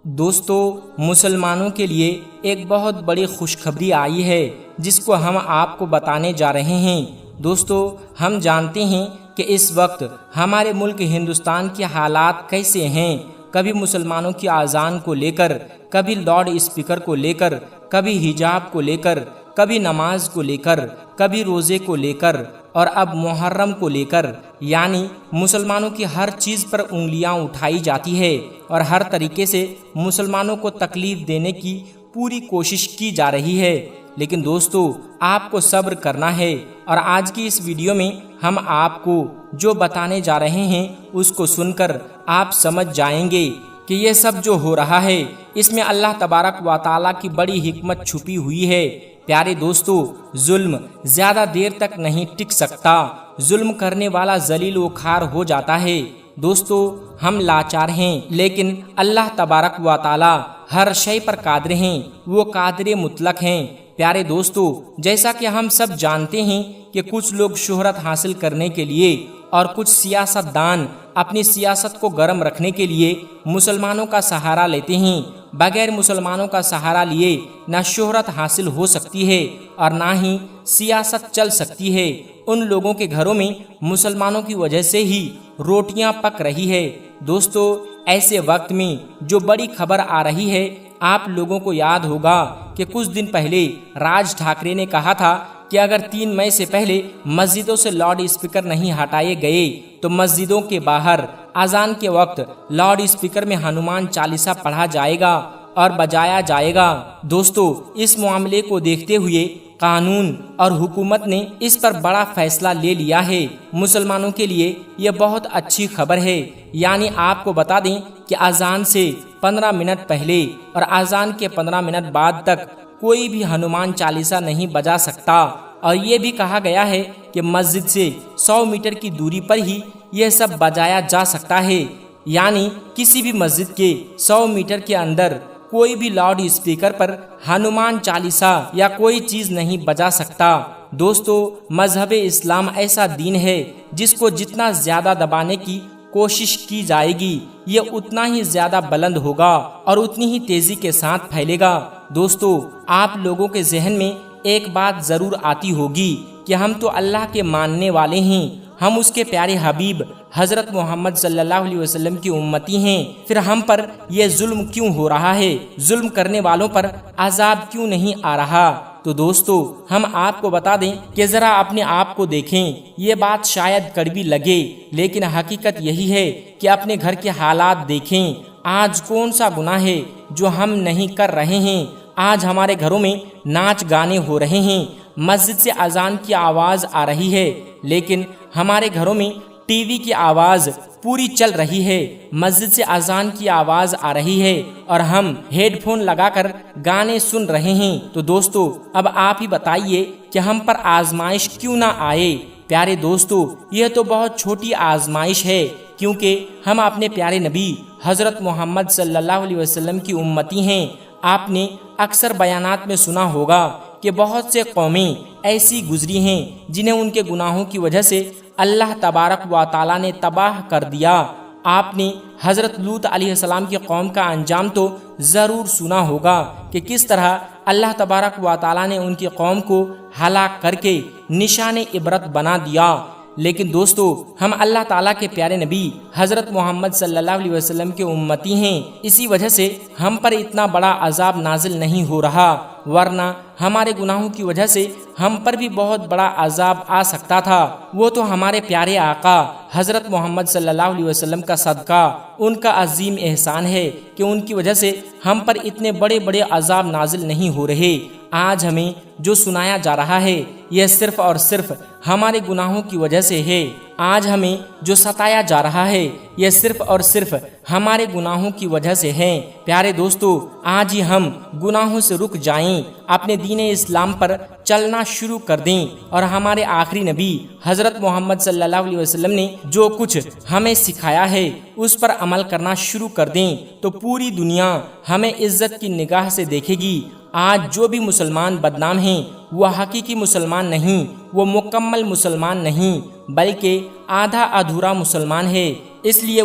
دوستو، مسلمانوں کے لیے ایک بہت بڑی خوشخبری آئی ہے جس کو ہم آپ کو بتانے جا رہے ہیں۔ دوستو، ہم جانتے ہیں کہ اس وقت ہمارے ملک ہندوستان کے حالات کیسے ہیں۔ کبھی مسلمانوں کی اذان کو لے کر، کبھی لاؤڈ اسپیکر کو لے کر، کبھی حجاب کو لے کر، کبھی نماز کو لے کر، کبھی روزے کو لے کر، اور اب محرم کو لے کر، یعنی مسلمانوں کی ہر چیز پر انگلیاں اٹھائی جاتی ہے اور ہر طریقے سے مسلمانوں کو تکلیف دینے کی پوری کوشش کی جا رہی ہے۔ لیکن دوستو، آپ کو صبر کرنا ہے، اور آج کی اس ویڈیو میں ہم آپ کو جو بتانے جا رہے ہیں اس کو سن کر آپ سمجھ جائیں گے کہ یہ سب جو ہو رہا ہے اس میں اللہ تبارک و تعالیٰ کی بڑی حکمت چھپی ہوئی ہے۔ پیارے دوستو، ظلم زیادہ دیر تک نہیں ٹک سکتا، ظلم کرنے والا ذلیل و خوار ہو جاتا ہے۔ دوستو، ہم لاچار ہیں، لیکن اللہ تبارک و تعالی ہر شے پر قادر ہیں، وہ قادر مطلق ہیں۔ پیارے دوستو، جیسا کہ ہم سب جانتے ہیں کہ کچھ لوگ شہرت حاصل کرنے کے لیے اور کچھ سیاست دان اپنی سیاست کو گرم رکھنے کے لیے مسلمانوں کا سہارا لیتے ہیں۔ بغیر مسلمانوں کا سہارا لیے نہ شہرت حاصل ہو سکتی ہے اور نہ ہی سیاست چل سکتی ہے۔ ان لوگوں کے گھروں میں مسلمانوں کی وجہ سے ہی روٹیاں پک رہی ہے۔ دوستو، ایسے وقت میں جو بڑی خبر آ رہی ہے، آپ لوگوں کو یاد ہوگا کہ کچھ دن پہلے راج ٹھاکرے نے کہا تھا کہ اگر 3 مئی سے پہلے مسجدوں سے لاؤڈ اسپیکر نہیں ہٹائے گئے تو مسجدوں کے باہر اذان کے وقت لاؤڈ اسپیکر میں ہنومان چالیسا پڑھا جائے گا اور بجایا جائے گا۔ دوستو، اس معاملے کو دیکھتے ہوئے قانون اور حکومت نے اس پر بڑا فیصلہ لے لیا ہے۔ مسلمانوں کے لیے یہ بہت اچھی خبر ہے، یعنی آپ کو بتا دیں کہ اذان سے 15 منٹ پہلے اور اذان کے 15 منٹ بعد تک کوئی بھی ہنومان چالیسا نہیں بجا سکتا، اور یہ بھی کہا گیا ہے کہ مسجد سے 100 میٹر کی دوری پر ہی یہ سب بجایا جا سکتا ہے، یعنی کسی بھی مسجد کے 100 میٹر کے اندر کوئی بھی لاؤڈ اسپیکر پر ہنومان چالیسا یا کوئی چیز نہیں بجا سکتا۔ دوستو، مذہب اسلام ایسا دین ہے جس کو جتنا زیادہ دبانے کی کوشش کی جائے گی یہ اتنا ہی زیادہ بلند ہوگا اور اتنی ہی تیزی کے ساتھ پھیلے گا۔ دوستو، آپ لوگوں کے ذہن میں ایک بات ضرور آتی ہوگی کہ ہم تو اللہ کے ماننے والے ہیں، ہم اس کے پیارے حبیب حضرت محمد صلی اللہ علیہ وسلم کی امتی ہیں، پھر ہم پر یہ ظلم کیوں ہو رہا ہے؟ ظلم کرنے والوں پر عذاب کیوں نہیں آ رہا؟ تو دوستو، ہم آپ کو بتا دیں کہ ذرا اپنے آپ کو دیکھیں۔ یہ بات شاید کڑوی لگے، لیکن حقیقت یہی ہے کہ اپنے گھر کے حالات دیکھیں۔ آج کون سا گناہ ہے جو ہم نہیں کر رہے ہیں؟ آج ہمارے گھروں میں ناچ گانے ہو رہے ہیں، مسجد سے اذان کی آواز آ رہی ہے، لیکن ہمارے گھروں میں ٹی وی کی آواز پوری چل رہی ہے، مسجد سے اذان کی آواز آ رہی ہے اور ہم ہیڈ فون لگا کر گانے سن رہے ہیں۔ تو دوستو، اب آپ ہی بتائیے کہ ہم پر آزمائش کیوں نہ آئے؟ پیارے دوستو، یہ تو بہت چھوٹی آزمائش ہے، کیونکہ ہم اپنے پیارے نبی حضرت محمد صلی اللہ علیہ وسلم کی امتی ہیں۔ آپ نے اکثر بیانات میں سنا ہوگا کہ بہت سے قومیں ایسی گزری ہیں جنہیں ان کے گناہوں کی وجہ سے اللہ تبارک و تعالیٰ نے تباہ کر دیا۔ آپ نے حضرت لوط علیہ السلام کی قوم کا انجام تو ضرور سنا ہوگا کہ کس طرح اللہ تبارک و تعالیٰ نے ان کی قوم کو ہلاک کر کے نشان عبرت بنا دیا۔ لیکن دوستو، ہم اللہ تعالیٰ کے پیارے نبی حضرت محمد صلی اللہ علیہ وسلم کے امتی ہیں، اسی وجہ سے ہم پر اتنا بڑا عذاب نازل نہیں ہو رہا، ورنہ ہمارے گناہوں کی وجہ سے ہم پر بھی بہت بڑا عذاب آ سکتا تھا۔ وہ تو ہمارے پیارے آقا حضرت محمد صلی اللہ علیہ وسلم کا صدقہ، ان کا عظیم احسان ہے کہ ان کی وجہ سے ہم پر اتنے بڑے بڑے عذاب نازل نہیں ہو رہے۔ آج ہمیں جو سنایا جا رہا ہے یہ صرف اور صرف ہمارے گناہوں کی وجہ سے ہے۔ آج ہمیں جو ستایا جا رہا ہے یہ صرف اور صرف ہمارے گناہوں کی وجہ سے ہے۔ پیارے دوستو، آج ہی ہم گناہوں سے رک جائیں، اپنے دین اسلام پر چلنا شروع کر دیں اور ہمارے آخری نبی حضرت محمد صلی اللہ علیہ وسلم نے جو کچھ ہمیں سکھایا ہے اس پر عمل کرنا شروع کر دیں تو پوری دنیا ہمیں عزت کی نگاہ سے دیکھے گی۔ آج جو بھی مسلمان بدنام ہیں وہ حقیقی مسلمان نہیں، وہ مکمل مسلمان نہیں، بلکہ آدھا ادھورا مسلمان ہے، اس لیے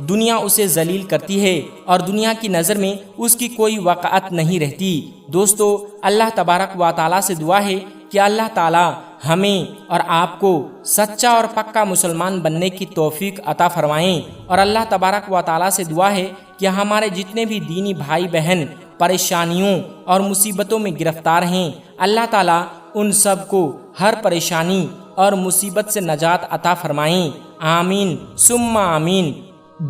دنیا اسے ذلیل کرتی ہے اور دنیا کی نظر میں اس کی کوئی وقعت نہیں رہتی۔ دوستو، اللہ تبارک و تعالیٰ سے دعا ہے کہ اللہ تعالیٰ ہمیں اور آپ کو سچا اور پکا مسلمان بننے کی توفیق عطا فرمائیں، اور اللہ تبارک و تعالیٰ سے دعا ہے کہ ہمارے جتنے بھی دینی بھائی بہن پریشانیوں اور مصیبتوں میں گرفتار ہیں، اللہ تعالیٰ ان سب کو ہر پریشانی اور مصیبت سے نجات عطا فرمائیں، آمین ثم آمین۔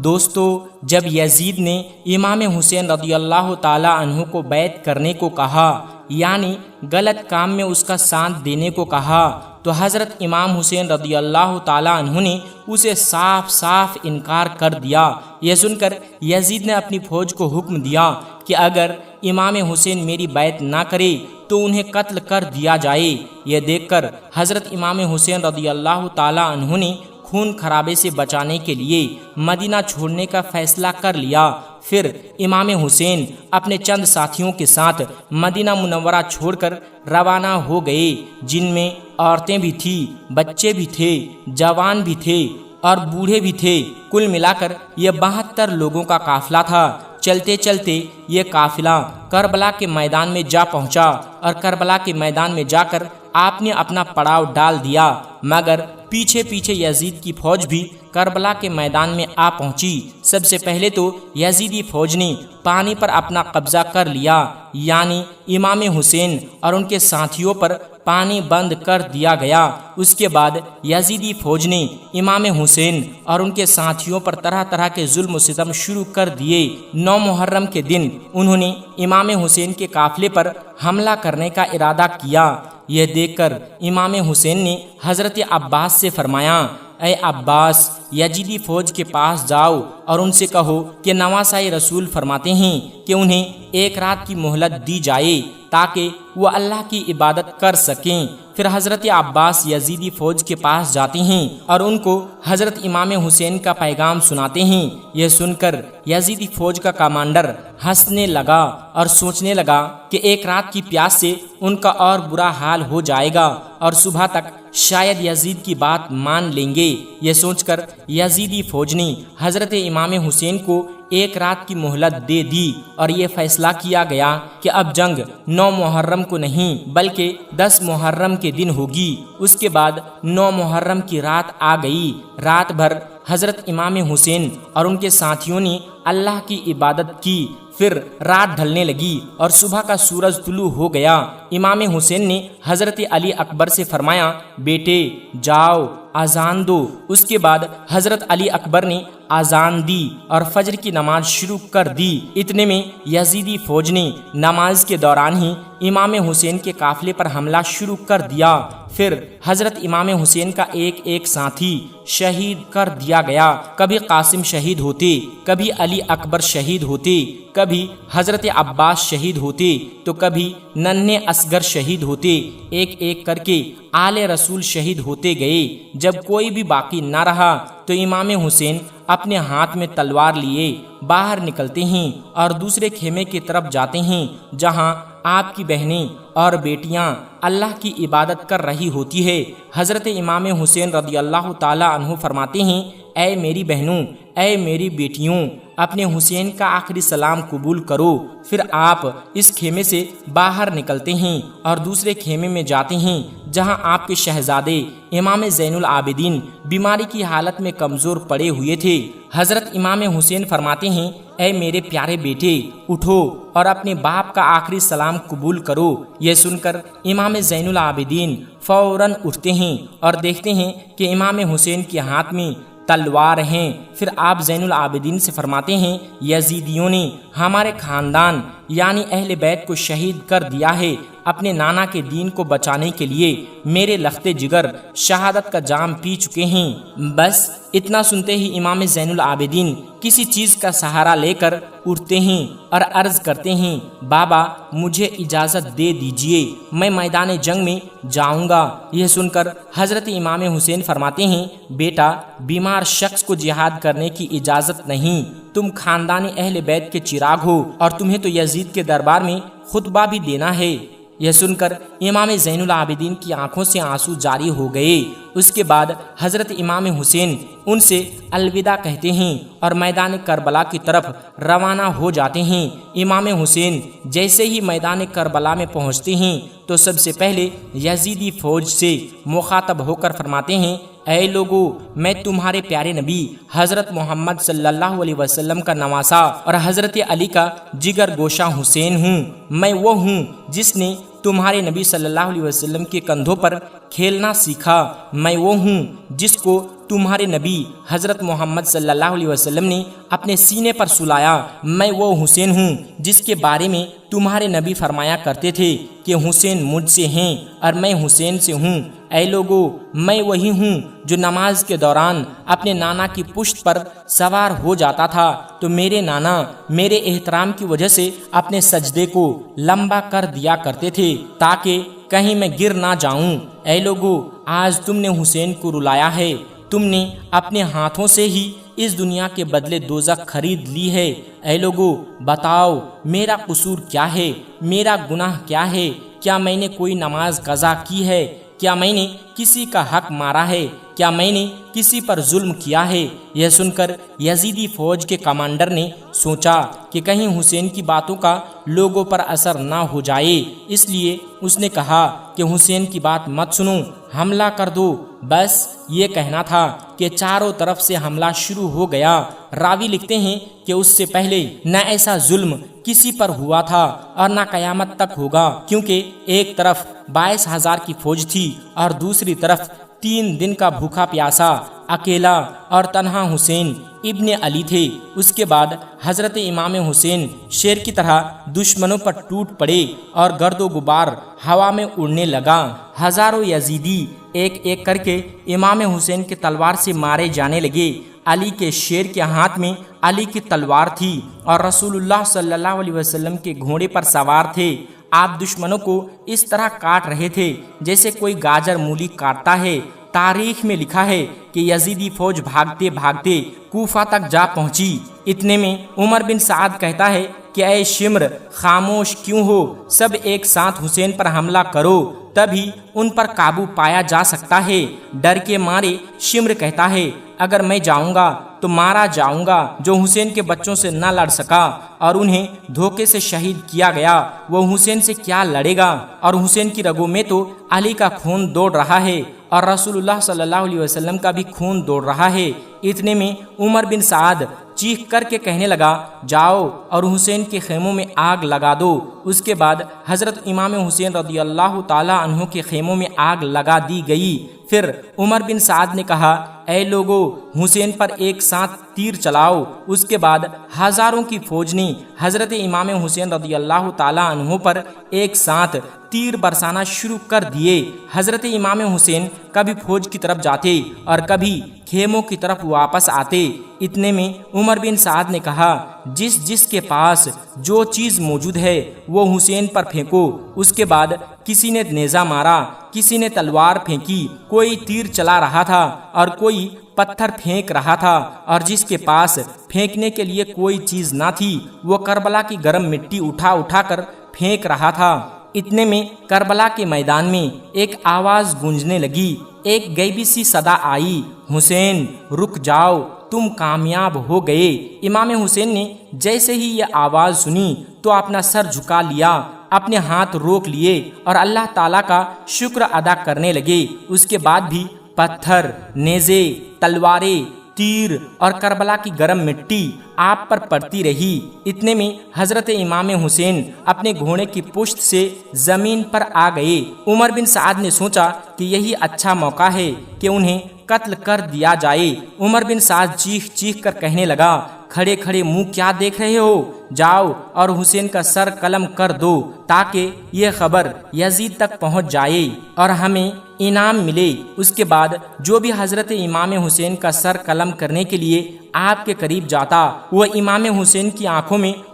دوستو، جب یزید نے امام حسین رضی اللہ تعالی عنہ کو بیعت کرنے کو کہا، یعنی غلط کام میں اس کا ساتھ دینے کو کہا، تو حضرت امام حسین رضی اللہ تعالی عنہ نے اسے صاف صاف انکار کر دیا۔ یہ سن کر یزید نے اپنی فوج کو حکم دیا کہ اگر امام حسین میری بیعت نہ کرے تو انہیں قتل کر دیا جائے۔ یہ دیکھ کر حضرت امام حسین رضی اللہ تعالی عنہ نے خون خرابے سے بچانے کے لیے مدینہ چھوڑنے کا فیصلہ کر لیا۔ پھر امام حسین اپنے چند ساتھیوں کے ساتھ مدینہ منورہ چھوڑ کر روانہ ہو گئے، جن میں عورتیں بھی تھیں، بچے بھی تھے، جوان بھی تھے اور بوڑھے بھی تھے۔ کل ملا کر یہ 72 لوگوں کا قافلہ تھا۔ چلتے چلتے یہ قافلہ کربلا کے میدان میں جا پہنچا، اور کربلا کے میدان میں جا کر آپ نے اپنا پڑاؤ ڈال دیا، مگر پیچھے پیچھے یزید کی فوج بھی کربلا کے میدان میں آ پہنچی۔ سب سے پہلے تو یزیدی فوج نے پانی پر اپنا قبضہ کر لیا، یعنی امام حسین اور ان کے ساتھیوں پر پانی بند کر دیا گیا۔ اس کے بعد یزیدی فوج نے امام حسین اور ان کے ساتھیوں پر طرح طرح کے ظلم و ستم شروع کر دیے۔ 9 محرم کے دن انہوں نے امام حسین کے قافلے پر حملہ کرنے کا ارادہ کیا۔ یہ دیکھ کر امام حسین نے حضرت عباس سے فرمایا، اے عباس، یزیدی فوج کے پاس جاؤ اور ان سے کہو کہ نواسۂ رسول فرماتے ہیں کہ انہیں 1 رات کی مہلت دی جائے تاکہ وہ اللہ کی عبادت کر سکیں۔ پھر حضرت عباس یزیدی فوج کے پاس جاتے ہیں اور ان کو حضرت امام حسین کا پیغام سناتے ہیں۔ یہ سن کر یزیدی فوج کا کمانڈر ہنسنے لگا اور سوچنے لگا کہ 1 رات کی پیاس سے ان کا اور برا حال ہو جائے گا اور صبح تک شاید یزید کی بات مان لیں گے۔ یہ سوچ کر یزیدی فوج نے حضرت امام حسین کو 1 رات کی مہلت دے دی، اور یہ فیصلہ کیا گیا کہ اب جنگ 9 محرم کو نہیں بلکہ 10 محرم کے دن ہوگی۔ اس کے بعد 9 محرم کی رات آ گئی۔ رات بھر حضرت امام حسین اور ان کے ساتھیوں نے اللہ کی عبادت کی۔ پھر رات ڈھلنے لگی اور صبح کا سورج طلوع ہو گیا۔ امام حسین نے حضرت علی اکبر سے فرمایا، بیٹے جاؤ اذان دو۔ اس کے بعد حضرت علی اکبر نے اذان دی اور فجر کی نماز شروع کر دی۔ اتنے میں یزیدی فوج نے نماز کے دوران ہی امام حسین کے قافلے پر حملہ شروع کر دیا۔ پھر حضرت امام حسین کا ایک ساتھی شہید کر دیا گیا۔ کبھی قاسم شہید ہوتے، کبھی علی اکبر شہید ہوتے، کبھی حضرت عباس شہید ہوتے تو کبھی ننھے اصغر شہید ہوتے۔ ایک ایک کر کے آل رسول شہید ہوتے گئے۔ جب کوئی بھی باقی نہ رہا تو امام حسین اپنے ہاتھ میں تلوار لیے باہر نکلتے ہیں اور دوسرے خیمے کی طرف جاتے ہیں جہاں آپ کی بہنیں اور بیٹیاں اللہ کی عبادت کر رہی ہوتی ہے۔ حضرت امام حسین رضی اللہ تعالی عنہ فرماتے ہیں، اے میری بہنوں، اے میری بیٹیوں، اپنے حسین کا آخری سلام قبول کرو۔ پھر آپ اس خیمے سے باہر نکلتے ہیں اور دوسرے خیمے میں جاتے ہیں جہاں آپ کے شہزادے امام زین العابدین بیماری کی حالت میں کمزور پڑے ہوئے تھے۔ حضرت امام حسین فرماتے ہیں، اے میرے پیارے بیٹے، اٹھو اور اپنے باپ کا آخری سلام قبول کرو۔ یہ سن کر امام زین العابدین فوراً اٹھتے ہیں اور دیکھتے ہیں کہ امام حسین کے ہاتھ میں تلوار ہیں۔ پھر آپ زین العابدین سے فرماتے ہیں، یزیدیوں نے ہمارے خاندان یعنی اہل بیت کو شہید کر دیا ہے۔ اپنے نانا کے دین کو بچانے کے لیے میرے لخت جگر شہادت کا جام پی چکے ہیں۔ بس اتنا سنتے ہی امام زین العابدین کسی چیز کا سہارا لے کر اٹھتے ہیں اور عرض کرتے ہیں، بابا مجھے اجازت دے دیجئے، میں میدان جنگ میں جاؤں گا۔ یہ سن کر حضرت امام حسین فرماتے ہیں، بیٹا بیمار شخص کو جہاد کرنے کی اجازت نہیں، تم خاندان اہل بیت کے چراغ ہو اور تمہیں تو یزید کے دربار میں خطبہ بھی دینا ہے۔ یہ سن کر امام زین العابدین کی آنکھوں سے آنسو جاری ہو گئے۔ اس کے بعد حضرت امام حسین ان سے الوداع کہتے ہیں اور میدان کربلا کی طرف روانہ ہو جاتے ہیں۔ امام حسین جیسے ہی میدان کربلا میں پہنچتے ہیں تو سب سے پہلے یزیدی فوج سے مخاطب ہو کر فرماتے ہیں، اے لوگو، میں تمہارے پیارے نبی حضرت محمد صلی اللہ علیہ وسلم کا نواسا اور حضرت علی کا جگر گوشہ حسین ہوں۔ میں وہ ہوں جس نے تمہارے نبی صلی اللہ علیہ وسلم کے کندھوں پر کھیلنا سیکھا۔ میں وہ ہوں جس کو تمہارے نبی حضرت محمد صلی اللہ علیہ وسلم نے اپنے سینے پر سلایا۔ میں وہ حسین ہوں جس کے بارے میں تمہارے نبی فرمایا کرتے تھے کہ حسین مجھ سے ہیں اور میں حسین سے ہوں۔ اے لوگو، میں وہی ہوں جو نماز کے دوران اپنے نانا کی پشت پر سوار ہو جاتا تھا تو میرے نانا میرے احترام کی وجہ سے اپنے سجدے کو لمبا کر دیا کرتے تھے تاکہ کہیں میں گر نہ جاؤں۔ اے لوگو، آج تم نے حسین کو رلایا ہے، تم نے اپنے ہاتھوں سے ہی اس دنیا کے بدلے دوزخ خرید لی ہے۔ اے لوگو، بتاؤ میرا قصور کیا ہے، میرا گناہ کیا ہے؟ کیا میں نے کوئی نماز قضا کی ہے؟ کیا میں نے کسی کا حق مارا ہے؟ کیا میں نے کسی پر ظلم کیا ہے؟ یہ سن کر یزیدی فوج کے کمانڈر نے سوچا کہ کہیں حسین کی باتوں کا لوگوں پر اثر نہ ہو جائے، اس لیے اس نے کہا کہ حسین کی بات مت سنو، حملہ کر دو۔ بس یہ کہنا تھا کہ چاروں طرف سے حملہ شروع ہو گیا۔ راوی لکھتے ہیں کہ اس سے پہلے نہ ایسا ظلم کسی پر ہوا تھا اور نہ قیامت تک ہوگا، کیونکہ ایک طرف 22,000 کی فوج تھی اور دوسری طرف 3 دن کا بھوکا پیاسا اکیلا اور تنہا حسین ابن علی تھے۔ اس کے بعد حضرت امام حسین شیر کی طرح دشمنوں پر ٹوٹ پڑے اور گرد و غبار ہوا میں اڑنے لگا۔ ہزاروں یزیدی ایک ایک کر کے امام حسین کے تلوار سے مارے جانے لگے۔ علی کے شیر کے ہاتھ میں علی کی تلوار تھی اور رسول اللہ صلی اللہ علیہ وسلم کے گھوڑے پر سوار تھے۔ آپ دشمنوں کو اس طرح کاٹ رہے تھے جیسے کوئی گاجر مولی کاٹتا ہے۔ تاریخ میں لکھا ہے کہ یزیدی فوج بھاگتے بھاگتے کوفہ تک جا پہنچی۔ اتنے میں عمر بن سعد کہتا ہے کہ اے شمر، خاموش کیوں ہو؟ سب ایک ساتھ حسین پر حملہ کرو، تبھی ان پر قابو پایا جا سکتا ہے۔ ڈر کے مارے شمر کہتا ہے، اگر میں جاؤں گا تو مارا جاؤں گا۔ جو حسین کے بچوں سے نہ لڑ سکا اور انہیں دھوکے سے شہید کیا گیا، وہ حسین سے کیا لڑے گا؟ اور حسین کی رگوں میں تو علی کا خون دوڑ رہا ہے اور رسول اللہ صلی اللہ علیہ وسلم کا بھی خون دوڑ رہا ہے۔ اتنے میں عمر بن سعد چیخ کر کے کہنے لگا، جاؤ اور حسین کے خیموں میں آگ لگا دو۔ اس کے بعد حضرت امام حسین رضی اللہ تعالیٰ عنہ کے خیموں میں آگ لگا دی گئی۔ پھر عمر بن سعد نے کہا، اے لوگو، حسین پر ایک ساتھ تیر چلاؤ۔ اس کے بعد ہزاروں کی فوج نے حضرت امام حسین رضی اللہ تعالیٰ عنہ پر ایک ساتھ تیر برسانا شروع کر دیے۔ حضرت امام حسین کبھی فوج کی طرف جاتے اور کبھی خیموں کی طرف واپس آتے۔ اتنے میں عمر بن سعد نے کہا، جس کے پاس جو چیز موجود ہے وہ حسین پر پھینکو۔ اس کے بعد کسی نے نیزہ مارا، کسی نے تلوار پھینکی، کوئی تیر چلا رہا تھا اور کوئی پتھر پھینک رہا تھا، اور جس کے پاس پھینکنے کے لیے کوئی چیز نہ تھی وہ کربلا کی گرم مٹی اٹھا اٹھا کر پھینک رہا تھا۔ اتنے میں کربلا کے میدان میں ایک آواز گونجنے لگی، ایک غیبی سی صدا آئی، حسین رک جاؤ، تم کامیاب ہو گئے۔ امام حسین نے جیسے ہی یہ آواز سنی تو اپنا سر جھکا لیا، اپنے ہاتھ روک لیے اور اللہ تعالیٰ کا شکر ادا کرنے لگے۔ اس کے بعد بھی پتھر، نیزے، تلواریں، تیر اور کربلا کی گرم مٹی آپ پر پڑتی رہی۔ اتنے میں حضرت امام حسین اپنے گھوڑے کی پشت سے زمین پر آ گئے۔ عمر بن سعد نے سوچا کہ یہی اچھا موقع ہے کہ انہیں قتل کر دیا جائے۔ عمر بن سعد چیخ چیخ کر کہنے لگا، کھڑے کھڑے منہ کیا دیکھ رہے ہو؟ جاؤ اور حسین کا سر قلم کر دو تاکہ یہ خبر یزید تک پہنچ جائے اور ہمیں انعام ملے۔ اس کے بعد جو بھی حضرت امام حسین کا سر قلم کرنے کے لیے آپ کے قریب جاتا وہ امام حسین کی آنکھوں میں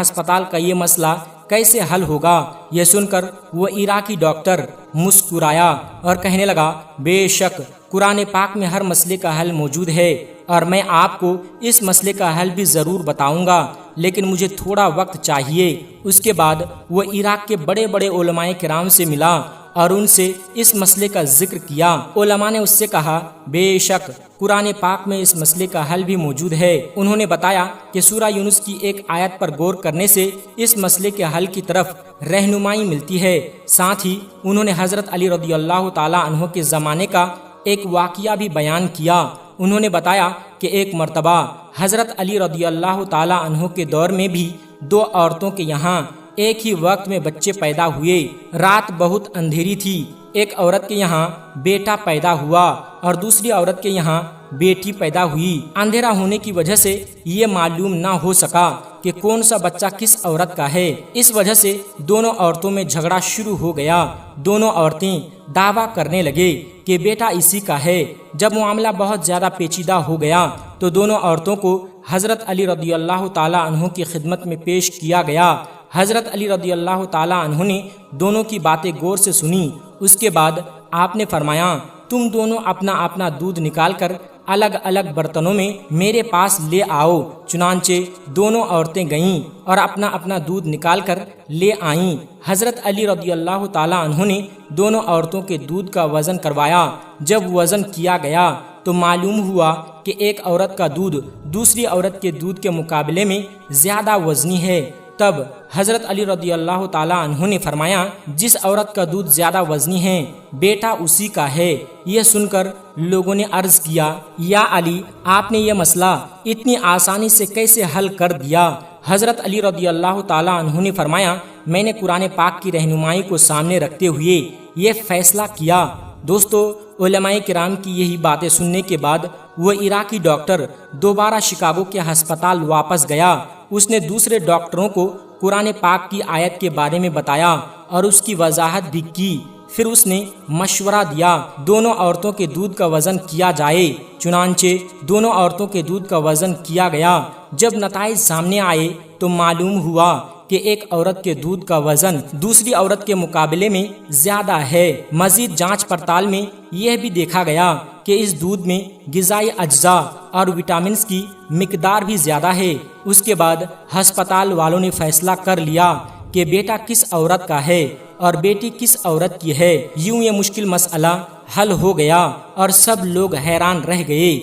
ہسپتال کا یہ مسئلہ کیسے حل ہوگا۔ یہ سن کر وہ عراقی ڈاکٹر مسکرایا اور کہنے لگا، بے شک قرآن پاک میں ہر مسئلے کا حل موجود ہے اور میں آپ کو اس مسئلے کا حل بھی ضرور بتاؤں گا، لیکن مجھے تھوڑا وقت چاہیے۔ اس کے بعد وہ عراق کے بڑے بڑے علماء کرام سے ملا اور ان سے اس مسئلے کا ذکر کیا۔ علماء نے اس سے کہا، بے شک قرآن پاک میں اس مسئلے کا حل بھی موجود ہے۔ انہوں نے بتایا کہ سورہ یونس کی ایک آیت پر غور کرنے سے اس مسئلے کے حل کی طرف رہنمائی ملتی ہے۔ ساتھ ہی انہوں نے حضرت علی رضی اللہ تعالیٰ عنہ کے زمانے کا ایک واقعہ بھی بیان کیا۔ انہوں نے بتایا کہ ایک مرتبہ حضرت علی رضی اللہ تعالیٰ عنہ کے دور میں بھی دو عورتوں کے یہاں ایک ہی وقت میں بچے پیدا ہوئے۔ رات بہت اندھیری تھی۔ ایک عورت کے یہاں بیٹا پیدا ہوا اور دوسری عورت کے یہاں بیٹی پیدا ہوئی۔ اندھیرا ہونے کی وجہ سے یہ معلوم نہ ہو سکا کہ کون سا بچہ کس عورت کا ہے۔ اس وجہ سے دونوں عورتوں میں جھگڑا شروع ہو گیا۔ دونوں عورتیں دعویٰ کرنے لگے کہ بیٹا اسی کا ہے۔ جب معاملہ بہت زیادہ پیچیدہ ہو گیا تو دونوں عورتوں کو حضرت علی رضی اللہ تعالیٰ عنہ کی خدمت میں پیش کیا گیا۔ حضرت علی رضی اللہ تعالیٰ عنہ نے دونوں کی باتیں غور سے سنی۔ اس کے بعد آپ نے فرمایا، تم دونوں اپنا اپنا دودھ نکال کر الگ الگ برتنوں میں میرے پاس لے آؤ۔ چنانچہ دونوں عورتیں گئیں اور اپنا اپنا دودھ نکال کر لے آئیں۔ حضرت علی رضی اللہ تعالیٰ عنہ نے دونوں عورتوں کے دودھ کا وزن کروایا۔ جب وزن کیا گیا تو معلوم ہوا کہ ایک عورت کا دودھ دوسری عورت کے دودھ کے مقابلے میں زیادہ وزنی ہے۔ تب حضرت علی رضی اللہ تعالیٰ عنہ نے فرمایا، جس عورت کا دودھ زیادہ وزنی ہے بیٹا اسی کا ہے۔ یہ سن کر لوگوں نے عرض کیا، یا علی، آپ نے یہ مسئلہ اتنی آسانی سے کیسے حل کر دیا؟ حضرت علی رضی اللہ تعالیٰ عنہ نے فرمایا، میں نے قرآن پاک کی رہنمائی کو سامنے رکھتے ہوئے یہ فیصلہ کیا۔ دوستو، علماء کرام کی یہی باتیں سننے کے بعد وہ عراقی ڈاکٹر دوبارہ شکاگو کے ہسپتال واپس گیا۔ اس نے دوسرے ڈاکٹروں کو قرآن پاک کی آیت کے بارے میں بتایا اور اس کی وضاحت بھی کی۔ پھر اس نے مشورہ دیا دونوں عورتوں کے دودھ کا وزن کیا جائے۔ چنانچہ دونوں عورتوں کے دودھ کا وزن کیا گیا۔ جب نتائج سامنے آئے تو معلوم ہوا کہ ایک عورت کے دودھ کا وزن دوسری عورت کے مقابلے میں زیادہ ہے۔ مزید جانچ پڑتال میں یہ بھی دیکھا گیا کہ اس دودھ میں غذائی اجزاء اور وٹامنز کی مقدار بھی زیادہ ہے۔ اس کے بعد ہسپتال والوں نے فیصلہ کر لیا کہ بیٹا کس عورت کا ہے اور بیٹی کس عورت کی ہے۔ یوں یہ مشکل مسئلہ حل ہو گیا اور سب لوگ حیران رہ گئے۔